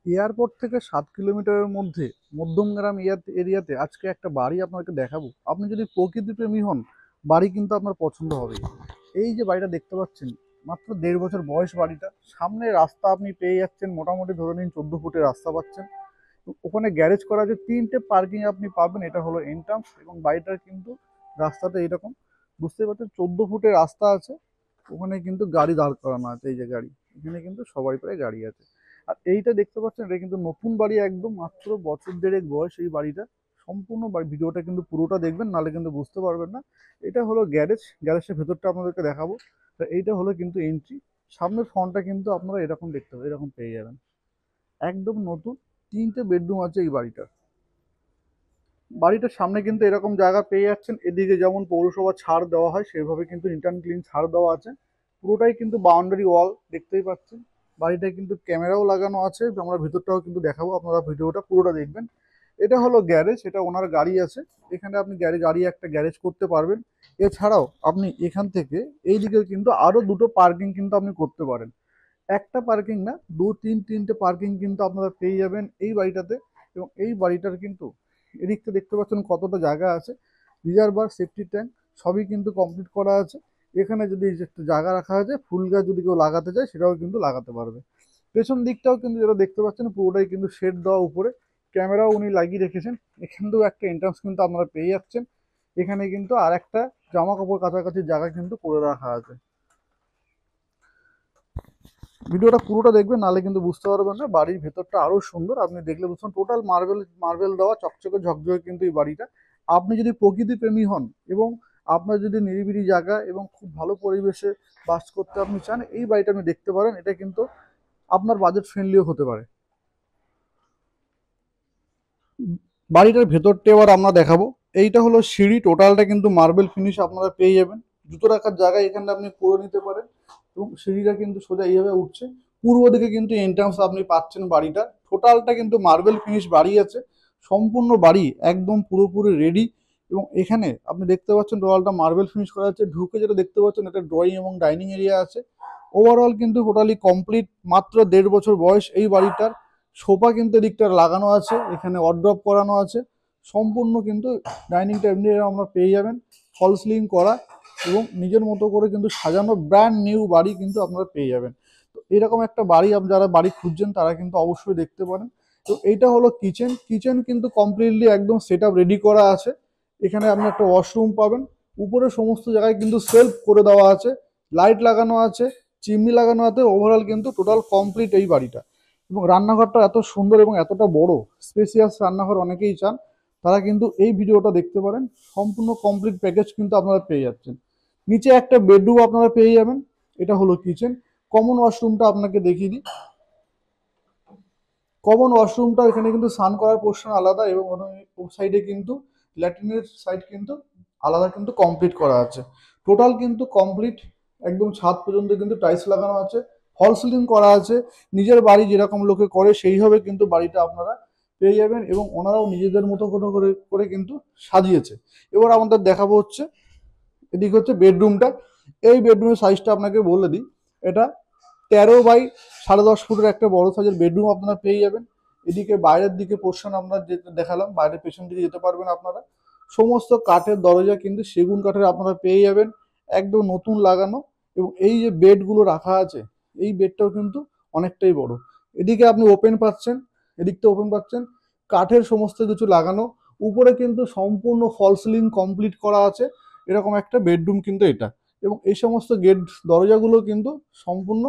Airport থেকে 7 কিলোমিটারের মধ্যে মধ্যমগ্রাম এরিয়াতে আজকে একটা বাড়ি আপনাকে দেখাবো। আপনি যদি প্রকৃতি প্রেমী হন, বাড়ি কিন্তু আপনার পছন্দ হবে। এই যে বাড়িটা দেখতে পাচ্ছেন, মাত্র 1.5 বছর বয়স বাড়িটা। সামনে রাস্তা আপনি পেয়ে যাচ্ছেন, মোটামুটি ধরে নিন 14 ফুটের রাস্তা পাচ্ছেন। ওখানে গ্যারেজ করা আছে, 3টে পার্কিং আপনি পাবেন। এটা হলো এন্ট্রান্স এবং বাড়িটার কিন্তু রাস্তাটা এইরকম, বুঝতে পারছেন। 14 ফুটের রাস্তা আছে, ওখানে কিন্তু গাড়ি দাঁড় করানো আছে। এই যে গাড়ি, এখানে কিন্তু সবাই প্রায় গাড়ি আছে। আর এইটা দেখতে পাচ্ছেন, এটা কিন্তু নতুন বাড়ি, একদম মাত্র বছর দেড়েক বয়স এই বাড়িটা। সম্পূর্ণ বাড়ি, ভিডিওটা কিন্তু পুরোটা দেখবেন, নাহলে কিন্তু বুঝতে পারবেন না। এটা হলো গ্যারেজ, গ্যারেজের ভেতরটা আপনাদেরকে দেখাবো। তো এইটা হলো কিন্তু এন্ট্রি। সামনের ফ্রন্টটা কিন্তু আপনারা এরকম দেখতে পাবেন, এরকম পেয়ে যাবেন। একদম নতুন, 3টে বেডরুম আছে এই বাড়িটার। বাড়িটার সামনে কিন্তু এরকম জায়গা পেয়ে যাচ্ছেন। এদিকে যেমন পৌরসভা ছাড় দেওয়া হয়, সেভাবে কিন্তু রিটার্ন অ্যান্ড ক্লিন ছাড় দেওয়া আছে। পুরোটাই কিন্তু বাউন্ডারি ওয়াল, দেখতেই পাচ্ছেন। বাড়িটায় কিন্তু ক্যামেরাও লাগানো আছে, আমরা ভিতরটাও কিন্তু দেখাবো, আপনারা ভিডিওটা পুরোটা দেখবেন। এটা হলো গ্যারেজ, এটা ওনার গাড়ি আছে। এখানে আপনি গাড়ি একটা গ্যারেজ করতে পারবেন। এছাড়াও আপনি এখান থেকে এইদিকে কিন্তু আরো দুটো পার্কিং কিন্তু আপনি করতে পারেন। একটা পার্কিং না, তিনটে পার্কিং কিন্তু আপনারা পেয়ে যাবেন এই বাড়িটাতে। এবং এই বাড়িটার কিন্তু এদিকটা দেখতে পাচ্ছেন কতটা জায়গা আছে। রিজার্ভার, সেফটি ট্যাঙ্ক সবই কিন্তু কমপ্লিট করা আছে। এখানে যদি একটু জায়গা রাখা আছে, ফুল গাছ যদি কেউ লাগাতে চায় সেটাও কিন্তু লাগাতে পারবে। পেছন দিকটাও কিন্তু যেটা দেখতে পাচ্ছেন, পুরোটাই কিন্তু শেড দেওয়া, উপরে ক্যামেরাও উনি লাগিয়ে রেখেছেন। এখানেও একটা এন্ট্রান্স কিন্তু আপনারা পেয়ে যাচ্ছেন। এখানে কিন্তু আর একটা জামা কাপড় কাছাকাছি জায়গা কিন্তু করে রাখা আছে। ভিডিওটা পুরোটা দেখবেন, নাহলে কিন্তু বুঝতে পারবেন না। বাড়ির ভেতরটা আরো সুন্দর, আপনি দেখলে বুঝবেন। টোটাল মার্বেল মার্বেল দেওয়া, চকচকে ঝকঝকে কিন্তু এই বাড়িটা। আপনি যদি প্রকৃতি প্রেমী হন এবং আপনার যদি নিরিবিলি জায়গা এবং খুব ভালো পরিবেশে বাস করতে আপনি চান, এই বাড়িটা আপনি দেখতে পারেন। এটা কিন্তু আপনার বাজেট ফ্রেন্ডলিও হতে পারে। বাড়িটার ভেতরটা এবার আমরা দেখাবো। এইটা হলো সিঁড়ি, টোটালটা কিন্তু মার্বেল ফিনিশ আপনারা পেয়ে যাবেন। জুতো রাখার জায়গা এখানে আপনি করে নিতে পারেন। এবং সিঁড়িটা কিন্তু সোজা এইভাবে উঠছে। পূর্ব দিকে কিন্তু এন্ট্রান্স আপনি পাচ্ছেন বাড়িটা। টোটালটা কিন্তু মার্বেল ফিনিশ বাড়ি আছে। সম্পূর্ণ বাড়ি একদম পুরোপুরি রেডি। এবং এখানে আপনি দেখতে পাচ্ছেন টোটালটা মার্বেল ফিনিশ করা আছে। ঢুকে যেটা দেখতে পাচ্ছেন, এটা ড্রয়িং এবং ডাইনিং এরিয়া আছে। ওভারঅল কিন্তু টোটালি কমপ্লিট। মাত্র 1.5 বছর বয়স এই বাড়িটার। সোফা কিন্তু এদিকটা লাগানো আছে, এখানে ওয়ার্ড্রপ করানো আছে। সম্পূর্ণ কিন্তু ডাইনিংটা এমনি আমরা পেয়ে যাবেন, ফল সিলিং করা এবং নিজের মতো করে কিন্তু সাজানো। ব্র্যান্ড নিউ বাড়ি কিন্তু আপনারা পেয়ে যাবেন। তো এরকম একটা বাড়ি যারা বাড়ি খুঁজছেন তারা কিন্তু অবশ্যই দেখতে পারেন। তো এইটা হলো কিচেন। কিচেন কিন্তু কমপ্লিটলি একদম সেট আপ রেডি করা আছে। এখানে আপনি একটা ওয়াশরুম পাবেন। উপরে সমস্ত জায়গায় কিন্তু সেলফ করে দেওয়া আছে, লাইট লাগানো আছে, চিমনি লাগানো আছে। ওভারঅল কিন্তু টোটাল কমপ্লিট এই বাড়িটা। এবং রান্নাঘরটা এত সুন্দর এবং এতটা বড় স্পেসিয়াস রান্নাঘর অনেকেই চান, তারা কিন্তু এই ভিডিওটা দেখতে পারেন। সম্পূর্ণ কমপ্লিট প্যাকেজ কিন্তু আপনারা পেয়ে যাচ্ছেন। নিচে একটা বেডরুম আপনারা পেয়ে যাবেন। এটা হলো কিচেন। কমন ওয়াশরুমটা আপনাকে দেখিয়ে দিই। কমন ওয়াশরুমটা এখানে কিন্তু স্নান করার পোর্শন আলাদা এবং সাইডে কিন্তু ল্যাট্রিনের সাইড কিন্তু আলাদা কিন্তু কমপ্লিট করা আছে। টোটাল কিন্তু কমপ্লিট, একদম ছাদ পর্যন্ত কিন্তু টাইলস লাগানো আছে, ফল সিলিং করা আছে। নিজের বাড়ি যেরকম লোকে করে সেইভাবে কিন্তু বাড়িটা আপনারা পেয়ে যাবেন। এবং ওনারাও নিজেদের মতো করে করে কিন্তু সাজিয়েছে। এবার আমাদের দেখাবো হচ্ছে, এদিকে হচ্ছে বেডরুমটা। এই বেডরুমের সাইজটা আপনাকে বলে দিই। এটা 13 বাই 10.5 ফুটের একটা বড় সাইজের বেডরুম আপনারা পেয়ে যাবেন। এদিকে বাইরের দিকে পোর্শন আমরা যেটা দেখালাম, বাইরের পেছন দিকে যেতে পারবেন আপনারা। সমস্ত কাঠের দরজা কিন্তু সেগুন কাঠের আপনারা পেয়ে যাবেন, একদম নতুন লাগানো। এবং এই যে বেডগুলো রাখা আছে, এই বেডটাও কিন্তু অনেকটাই বড়। এদিকে আপনি ওপেন পাচ্ছেন, এদিকটা ওপেন পাচ্ছেন, কাঠের সমস্ত কিছু লাগানো। উপরে কিন্তু সম্পূর্ণ ফল সিলিং কমপ্লিট করা আছে। এরকম একটা বেডরুম কিন্তু এটা। এবং এই সমস্ত গেট দরজাগুলো কিন্তু সম্পূর্ণ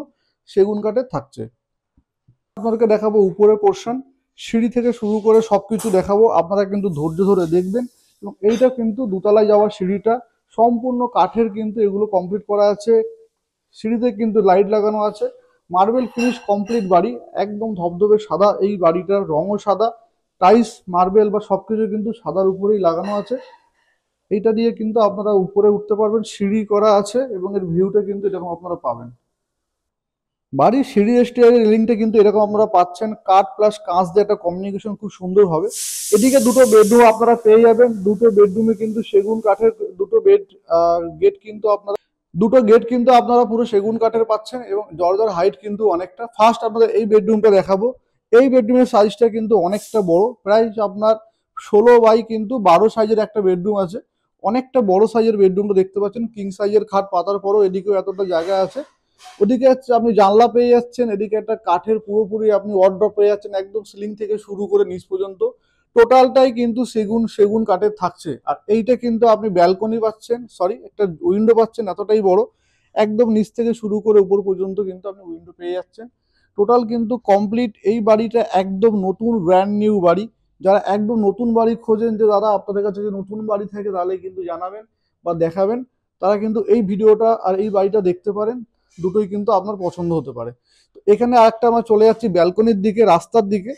সেগুন কাঠের থাকছে। আপনাদেরকে দেখাবো উপরের পোর্শন, সিঁড়ি থেকে শুরু করে সবকিছু দেখাবো, আপনারা কিন্তু ধৈর্য ধরে দেখবেন। এবং এইটা কিন্তু দোতলায় যাওয়ার সিঁড়িটা সম্পূর্ণ কাঠের কিন্তু এগুলো কমপ্লিট করা আছে। সিঁড়িতে কিন্তু লাইট লাগানো আছে। মার্বেল ফিনিশ কমপ্লিট বাড়ি, একদম ধবধবে সাদা এই বাড়িটার রঙও সাদা। টাইলস, মার্বেল বা সবকিছু কিন্তু সাদার উপরেই লাগানো আছে। এইটা দিয়ে কিন্তু আপনারা উপরে উঠতে পারবেন, সিঁড়ি করা আছে এবং এর ভিউটা কিন্তু এরকম আপনারা পাবেন। বাড়ির সিঁড়ি স্টেয়ারের রেলিংটা কিন্তু এরকম আপনারা পাচ্ছেন, কাঠ প্লাস কাঁচ দিয়ে একটা কমিউনিকেশন খুব সুন্দর হবে। এদিকে দুটো বেডরুম আপনারা পেয়ে যাবেন। দুটো বেডরুমে কিন্তু সেগুন কাঠের দুটো গেট কিন্তু আপনারা, দুটো গেট কিন্তু আপনারা পুরো সেগুন কাঠের পাচ্ছেন। এবং দরজার হাইট কিন্তু অনেকটা। ফার্স্ট আপনাদের এই বেডরুমটা দেখাবো। এই বেডরুমের সাইজটা কিন্তু অনেকটা বড়, প্রায় আপনার 16 বাই 12 সাইজের একটা বেডরুম আছে। অনেকটা বড় সাইজের বেডরুমটা দেখতে পাচ্ছেন, কিং সাইজের খাট পাতার পরও এদিকেও এতটা জায়গা আছে। ওদিকে হচ্ছে আপনি জানলা পেয়ে যাচ্ছেন, এদিকে একটা কাঠের পুরোপুরি আপনি ওয়ার্ড্রপ পেয়ে যাচ্ছেন, একদম সিলিং থেকে শুরু করে নিচ পর্যন্ত টোটালটাই কিন্তু সেগুন সেগুন কাঠের থাকছে। আর এইটা কিন্তু আপনি ব্যালকনি পাচ্ছেন, সরি একটা উইন্ডো পাচ্ছেন এতটাই বড়, একদম নিচ থেকে শুরু করে উপর পর্যন্ত কিন্তু আপনি উইন্ডো পেয়ে যাচ্ছেন। টোটাল কিন্তু কমপ্লিট এই বাড়িটা একদম নতুন ব্র্যান্ড নিউ বাড়ি। যারা একদম নতুন বাড়ি খোঁজেন যে দাদা আপনাদের কাছে যে নতুন বাড়ি থাকে তাহলে কিন্তু জানাবেন বা দেখাবেন, তারা কিন্তু এই ভিডিওটা আর এই বাড়িটা দেখতে পারেন, দুটোই কিন্তু আপনার পছন্দ হতে পারে। তো এখানে আরেকটা আমরা চলে যাচ্ছি ব্যালকনির দিকে, রাস্তার দিকে।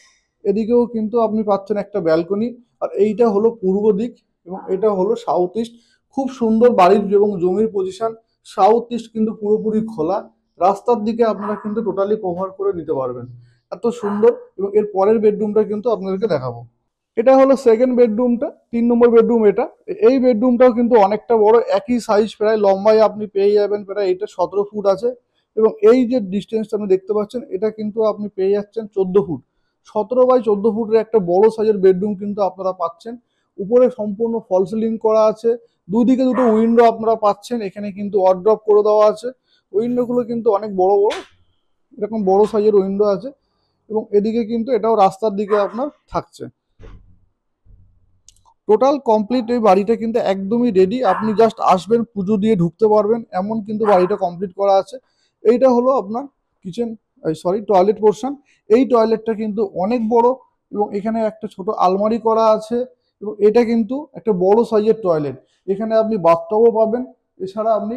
এদিকেও কিন্তু আপনি পাচ্ছেন একটা ব্যালকনি, আর এইটা হলো পূর্ব দিক এবং এটা হলো সাউথ ইস্ট। খুব সুন্দর বাড়ির এবং জমির পজিশন। সাউথ ইস্ট কিন্তু পুরোপুরি খোলা, রাস্তার দিকে আপনারা কিন্তু টোটালি কভার করে নিতে পারবেন, এত সুন্দর। এবং এর পরের বেডরুমটা কিন্তু আপনাদেরকে দেখাবো। এটা হলো সেকেন্ড বেডরুমটা, 3 নম্বর বেডরুম এটা। এই বেডরুমটাও কিন্তু অনেকটা বড়, একই সাইজ, প্রায় লম্বায় আপনি পেয়ে যাবেন প্রায় এটা 17 ফুট আছে। এবং এই যে ডিস্টেন্সটা আপনি দেখতে পাচ্ছেন এটা কিন্তু আপনি পেয়ে যাচ্ছেন 14 ফুট। 17 বাই 14 ফুটের একটা বড় সাইজের বেডরুম কিন্তু আপনারা পাচ্ছেন। উপরে সম্পূর্ণ ফল সিলিং করা আছে, দুদিকে দুটো উইন্ডো আপনারা পাচ্ছেন, এখানে কিন্তু ওয়ার্ড্রপ করে দেওয়া আছে। উইন্ডোগুলো কিন্তু অনেক বড় বড়, এরকম বড় সাইজের উইন্ডো আছে। এবং এদিকে কিন্তু এটাও রাস্তার দিকে আপনার থাকছে। টোটাল কমপ্লিট এই বাড়িটা কিন্তু একদমই রেডি, আপনি জাস্ট আসবেন, পুজো দিয়ে ঢুকতে পারবেন, এমন কিন্তু বাড়িটা কমপ্লিট করা আছে। এইটা হলো আপনার কিচেন, সরি টয়লেট পোর্শন। এই টয়লেটটা কিন্তু অনেক বড় এবং এখানে একটা ছোট আলমারি করা আছে। এবং এটা কিন্তু একটা বড় সাইজের টয়লেট, এখানে আপনি বাথটবও পাবেন। এছাড়া আপনি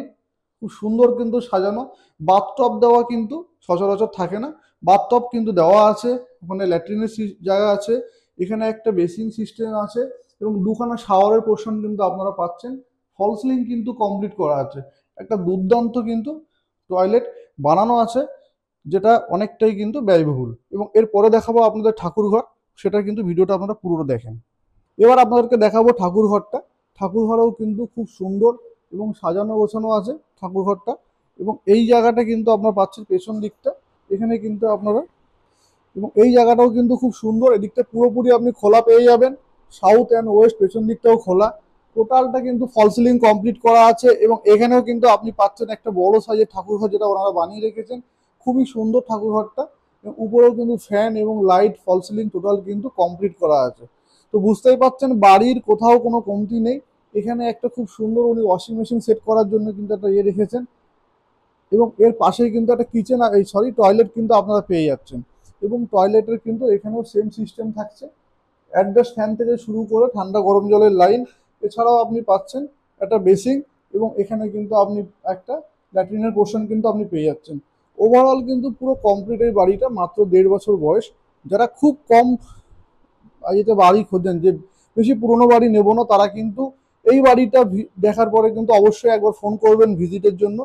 খুব সুন্দর কিন্তু সাজানো, বাথটব দেওয়া কিন্তু সচরাচর থাকে না, বাথটব কিন্তু দেওয়া আছে। ওখানে ল্যাট্রিনের জায়গা আছে, এখানে একটা বেসিন সিস্টেম আছে এবং দুখানা শাওয়ারের পোর্শন কিন্তু আপনারা পাচ্ছেন। ফল সিলিং কিন্তু কমপ্লিট করা আছে, একটা দুর্দান্ত কিন্তু টয়লেট বানানো আছে, যেটা অনেকটাই কিন্তু ব্যয়বহুল। এবং এরপরে দেখাবো আপনাদের ঠাকুরঘর, সেটা কিন্তু ভিডিওটা আপনারা পুরোটা দেখেন। এবার আপনাদেরকে দেখাবো ঠাকুরঘরটা। ঠাকুরঘরেও কিন্তু খুব সুন্দর এবং সাজানো গোছানো আছে ঠাকুরঘরটা। এবং এই জায়গাটা কিন্তু আপনারা পাচ্ছেন পেছন দিকটা, এখানে কিন্তু আপনারা, এবং এই জায়গাটাও কিন্তু খুব সুন্দর, এদিকটা পুরোপুরি আপনি খোলা পেয়ে যাবেন, সাউথ অ্যান্ড ওয়েস্ট পেছন দিকটাও খোলা। টোটালটা কিন্তু ফল সিলিং কমপ্লিট করা আছে। এবং এখানেও কিন্তু আপনি পাচ্ছেন একটা বড় সাইজের ঠাকুরঘর, যেটা ওনারা বানিয়ে রেখেছেন, খুবই সুন্দর ঠাকুরঘরটা। উপরেও কিন্তু ফ্যান এবং লাইট, ফল সিলিং টোটাল কিন্তু কমপ্লিট করা আছে। তো বুঝতেই পারছেন বাড়ির কোথাও কোনো কমতি নেই। এখানে একটা খুব সুন্দর উনি ওয়াশিং মেশিন সেট করার জন্য কিন্তু একটা ইয়ে রেখেছেন। এবং এর পাশেই কিন্তু একটা কিচেন, এই সরি টয়লেট কিন্তু আপনারা পেয়ে যাচ্ছেন। এবং টয়লেটের কিন্তু এখানেও সেম সিস্টেম থাকছে, অ্যাডজাস্ট ফ্যান থেকে শুরু করে ঠান্ডা গরম জলের লাইন। এছাড়াও আপনি পাচ্ছেন একটা বেসিং এবং এখানে কিন্তু আপনি একটা ল্যাট্রিনের পোর্শন কিন্তু আপনি পেয়ে যাচ্ছেন। ওভারঅল কিন্তু পুরো কমপ্লিট এই বাড়িটা, মাত্র 1.5 বছর বয়স। যারা খুব কম ইয়েতে বাড়ি খোঁজেন, যে বেশি পুরনো বাড়ি নেব না, তারা কিন্তু এই বাড়িটা দেখার পরে কিন্তু অবশ্যই একবার ফোন করবেন ভিজিটের জন্য।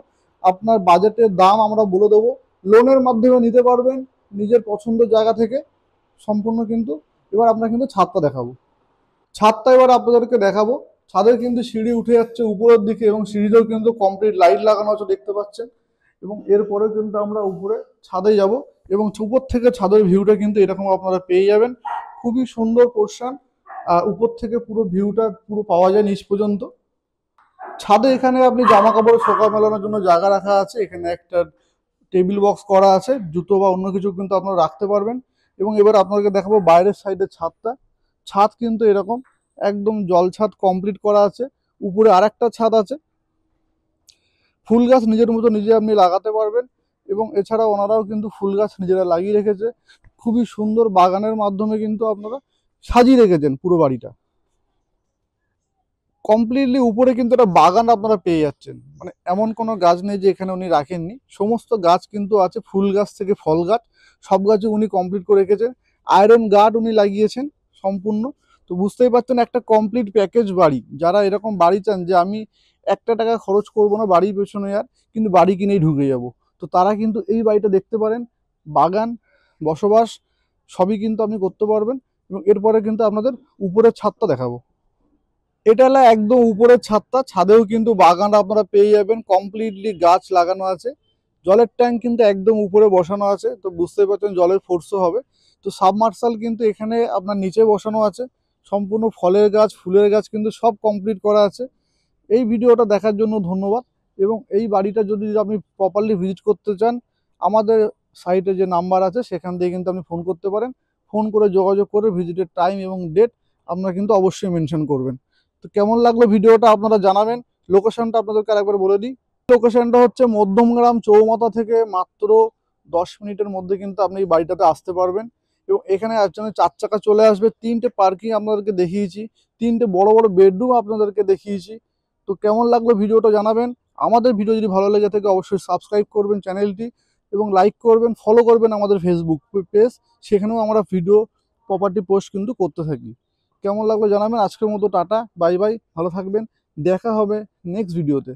আপনার বাজেটের দাম আমরা বলে দেবো, লোনের মাধ্যমে নিতে পারবেন নিজের পছন্দের জায়গা থেকে সম্পূর্ণ কিন্তু। এবার আমরা কিন্তু ছাদটা দেখাবো, ছাদটা এবার আপনাদেরকে দেখাবো। ছাদের কিন্তু সিঁড়ি উঠে যাচ্ছে উপরের দিকে এবং সিঁড়িতেও কিন্তু কমপ্লিট লাইট লাগানো আছে দেখতে পাচ্ছেন। এবং এরপরে কিন্তু আমরা উপরে ছাদে যাব এবং উপর থেকে ছাদের ভিউটা কিন্তু এরকম আপনারা পেয়ে যাবেন, খুবই সুন্দর পোর্শন। আর উপর থেকে পুরো ভিউটা পুরো পাওয়া যায় নিচ পর্যন্ত। ছাদে এখানে আপনি জামা কাপড় শোকা মেলানোর জন্য জায়গা রাখা আছে, এখানে একটা টেবিল বক্স করা আছে, জুতো বা অন্য কিছু কিন্তু আপনারা রাখতে পারবেন। এবং এবার আপনাদেরকে দেখাবো বাইরের সাইডের ছাদটা। ছাদ কিন্তু এরকম একদম জল ছাদ কমপ্লিট করা আছে। উপরে আরেকটা ছাদ আছে, ফুল গাছ নিজের মতো নিজে আপনি লাগাতে পারবেন। এবং এছাড়া ওনারাও কিন্তু ফুল গাছ নিজেরা লাগিয়ে রেখেছে, খুবই সুন্দর বাগানের মাধ্যমে কিন্তু আপনারা সাজিয়ে রেখেছেন পুরো বাড়িটা। কমপ্লিটলি উপরে কিন্তু একটা বাগান আপনারা পেয়ে যাচ্ছেন, মানে এমন কোনো গাছ নেই যে এখানে উনি রাখেননি, সমস্ত গাছ কিন্তু আছে, ফুল গাছ থেকে ফল গাছ সব গাছে উনি কমপ্লিট করে রেখেছেন। আয়রন গার্ড উনি লাগিয়েছেন সম্পূর্ণ। তো বুঝতেই পারছেন একটা কমপ্লিট প্যাকেজ বাড়ি। যারা এরকম বাড়ি চান যে আমি একটা টাকা খরচ করব না বাড়ির পেছনে আর, কিন্তু বাড়ি কিনেই ঢুকে যাব, তো তারা কিন্তু এই বাড়িটা দেখতে পারেন। বাগান, বসবাস সবই কিন্তু আপনি করতে পারবেন। এবং এরপরে কিন্তু আপনাদের উপরের ছাদটা দেখাবো। এটা হলো একদম উপরের ছাদটা, ছাদেও কিন্তু বাগান আপনারা পেয়ে যাবেন, কমপ্লিটলি গাছ লাগানো আছে। জলের ট্যাঙ্ক কিন্তু একদম উপরে বসানো আছে, তো বুঝতেই পারছেন জলের ফোর্সও হবে। তো তো সাবমার্সাল কিন্তু এখানে আপনার নিচে বসানো আছে, সম্পূর্ণ ফলের গাছ ফুলের গাছ কিন্তু সব কমপ্লিট করা আছে। এই ভিডিওটা দেখার জন্য ধন্যবাদ। এবং এই বাড়িটা যদি আপনি প্রপারলি ভিজিট করতে চান, আমাদের সাইটে যে নাম্বার আছে সেখান দিয়ে কিন্তু আপনি ফোন করতে পারেন। ফোন করে যোগাযোগ করে ভিজিটের টাইম এবং ডেট আপনারা কিন্তু অবশ্যই মেনশন করবেন। তো কেমন লাগলো ভিডিওটা আপনারা জানাবেন। লোকেশনটা আপনাদেরকে আরেকবার বলে দিই। লোকেশনটা হচ্ছে মধ্যমগ্রাম চৌমাথা থেকে মাত্র 10 মিনিটের মধ্যে কিন্তু আপনি এই বাড়িটাতে আসতে পারবেন। এবং এখানে একজনের 4 চাকা চলে আসবে, 3টে পার্কিং আপনাদেরকে দেখিয়েছি, 3টে বড় বড় বেডরুম আপনাদেরকে দেখিয়েছি। তো কেমন লাগলো ভিডিওটা জানাবেন। আমাদের ভিডিও যদি ভালো লেগে থাকে অবশ্যই সাবস্ক্রাইব করবেন চ্যানেলটি এবং লাইক করবেন, ফলো করবেন আমাদের ফেসবুক পেজ, সেখানেও আমরা ভিডিও প্রপার্টি পোস্ট কিন্তু করতে থাকি। কেমন লাগলো জানাবেন। আজকের মতো টাটা, বাই বাই, ভালো থাকবেন, দেখা হবে নেক্সট ভিডিওতে।